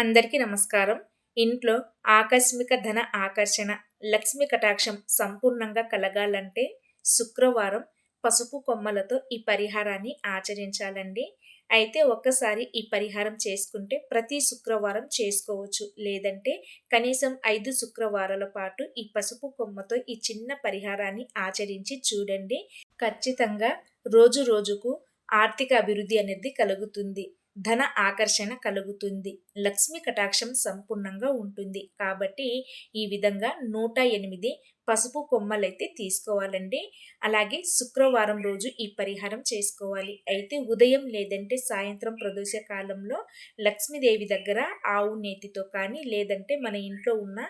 అందరికీ నమస్కారం. ఇంట్లో ఆకస్మిక ధన ఆకర్షణ, లక్ష్మి కటాక్షం సంపూర్ణంగా కలగాలంటే శుక్రవారం పసుపు కొమ్మలతో ఈ పరిహారాన్ని ఆచరించాలండి. అయితే ఒక్కసారి ఈ పరిహారం చేసుకుంటే ప్రతి శుక్రవారం చేసుకోవచ్చు. లేదంటే కనీసం 5 శుక్రవారాల పాటు ఈ పసుపు కొమ్మతో ఈ చిన్న పరిహారాన్ని ఆచరించి చూడండి. ఖచ్చితంగా రోజు రోజుకు ఆర్థిక అభివృద్ధి అనేది కలుగుతుంది. ధన ఆకర్షణ కలుగుతుంది. లక్ష్మి కటాక్షం సంపూర్ణంగా ఉంటుంది. కాబట్టి ఈ విధంగా 108 పసుపు కొమ్మలైతే తీసుకోవాలండి. అలాగే శుక్రవారం రోజు ఈ పరిహారం చేసుకోవాలి. అయితే ఉదయం లేదంటే సాయంత్రం ప్రదోష కాలంలో లక్ష్మీదేవి దగ్గర ఆవు నేతితో కానీ లేదంటే మన ఇంట్లో ఉన్న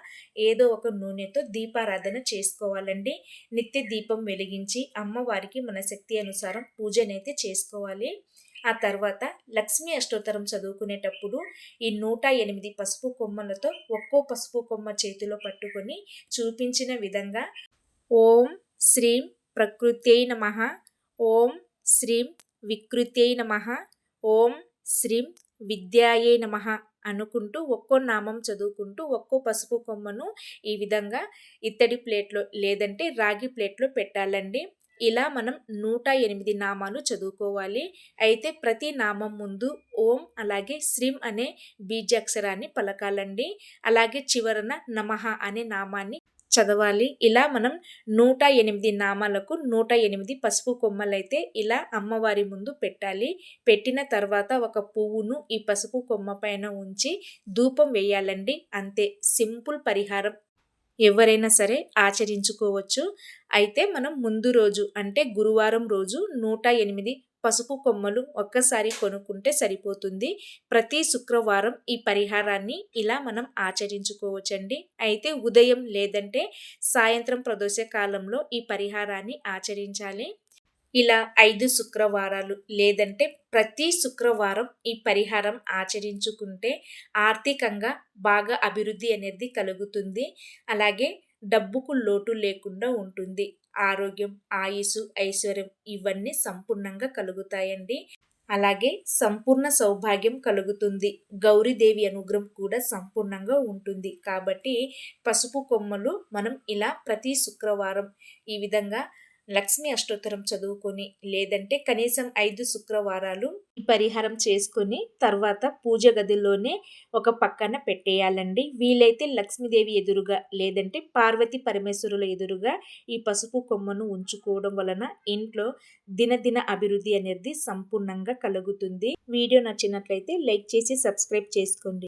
ఏదో ఒక నూనెతో దీపారాధన చేసుకోవాలండి. నిత్య దీపం వెలిగించి అమ్మవారికి మన శక్తి అనుసారం పూజనైతే చేసుకోవాలి. ఆ తర్వాత లక్ష్మీ అష్టోత్తరం చదువుకునేటప్పుడు ఈ 108 పసుపు కొమ్మలతో ఒక్కో పసుపు కొమ్మ చేతిలో పట్టుకొని చూపించిన విధంగా ఓం శ్రీం ప్రకృత్యై నమః, ఓం శ్రీం వికృత్యై నమః, ఓం శ్రీం విద్యాయై నమః అనుకుంటూ ఒక్కో నామం చదువుకుంటూ ఒక్కో పసుపు కొమ్మను ఈ విధంగా ఇత్తడి ప్లేట్లో లేదంటే రాగి ప్లేట్లో పెట్టాలండి. ఇలా మనం 108 నామాలు చదువుకోవాలి. అయితే ప్రతి నామం ముందు ఓం అలాగే శ్రీం అనే బీజాక్షరాన్ని పలకాలండి. అలాగే చివరన నమః అనే నామాన్ని చదవాలి. ఇలా మనం 108 నామాలకు 108 పసుపు కొమ్మలైతే ఇలా అమ్మవారి ముందు పెట్టాలి. పెట్టిన తర్వాత ఒక పువ్వును ఈ పసుపు కొమ్మ పైన ఉంచి ధూపం వేయాలండి. అంతే, సింపుల్ పరిహారం. ఎవరైనా సరే ఆచరించుకోవచ్చు. అయితే మనం ముందు రోజు అంటే గురువారం రోజు 108 పసుపు కొమ్మలు ఒక్కసారి కొనుక్కుంటే సరిపోతుంది. ప్రతి శుక్రవారం ఈ పరిహారాన్ని ఇలా మనం ఆచరించుకోవచ్చండి. అయితే ఉదయం లేదంటే సాయంత్రం ప్రదోష కాలంలో ఈ పరిహారాన్ని ఆచరించాలి. ఇలా 5 శుక్రవారాలు లేదంటే ప్రతి శుక్రవారం ఈ పరిహారం ఆచరించుకుంటే ఆర్థికంగా బాగా అభివృద్ధి అనేది కలుగుతుంది. అలాగే డబ్బుకు లోటు లేకుండా ఉంటుంది. ఆరోగ్యం, ఆయుస్సు, ఐశ్వర్యం ఇవన్నీ సంపూర్ణంగా కలుగుతాయండి. అలాగే సంపూర్ణ సౌభాగ్యం కలుగుతుంది. గౌరీదేవి అనుగ్రహం కూడా సంపూర్ణంగా ఉంటుంది. కాబట్టి పసుపు కొమ్మలు మనం ఇలా ప్రతి శుక్రవారం ఈ విధంగా లక్ష్మీ అష్టోత్తరం చదువుకొని లేదంటే కనీసం 5 శుక్రవారాలు ఈ పరిహారం చేసుకొని తర్వాత పూజ గదిలోనే ఒక పక్కన పెట్టేయాలండి. వీలైతే లక్ష్మీదేవి ఎదురుగా లేదంటే పార్వతి పరమేశ్వరుల ఎదురుగా ఈ పసుపు కొమ్మను ఉంచుకోవడం వలన ఇంట్లో దినదిన అభివృద్ధి అనేది సంపూర్ణంగా కలుగుతుంది. వీడియో నచ్చినట్లయితే లైక్ చేసి సబ్స్క్రైబ్ చేసుకోండి.